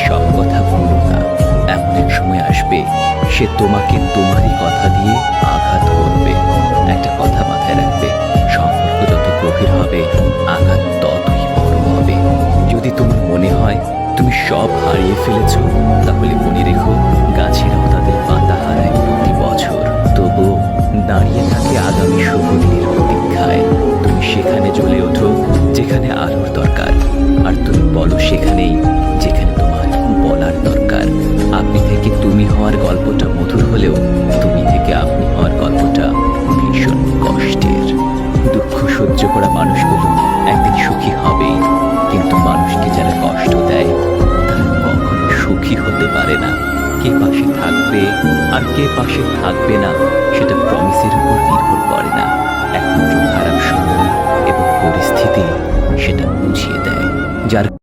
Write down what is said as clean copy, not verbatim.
সব কথা ভুলো না। এমন এক সময় আসবে সে তোমাকে তোমারই কথা দিয়ে আঘাত করবে। একটা কথা মাথায় রাখবে, সম্পর্ক যত গভীর হবে আঘাত ততই বড় হবে। যদি তোমার মনে হয় তুমি সব হারিয়ে ফেলেছো, তাহলে মনে রেখো গাছেরাও তাদের পাতা হারায় প্রতি বছর। তবুও দাঁড়িয়ে থাকে আগামী শুভ দিনের প্রতীক্ষায়। তুমি সেখানে জ্বলে ওঠো যেখানে আলোর দরকার, আর তুমি বলো সেখানেই যেখানে তোমার বলার দরকার। আপনি থেকে তুমি হওয়ার গল্পটা মধুর হলেও তুমি থেকে আপনি হওয়ার গল্পটা ভীষণ কষ্টের। দুঃখ সহ্য করা মানুষগুলো একদিন সুখী হবেই, কিন্তু মানুষকে যারা কষ্ট দেয় তারা কখনো সুখী হতে পারে না। কে পাশে থাকবে আর কে পাশে থাকবে না সেটা প্রমিসের উপর নির্ভর করে না, একমাত্র খারাপ সময় এবং পরিস্থিতি সেটা বুঝিয়ে দেয়। যার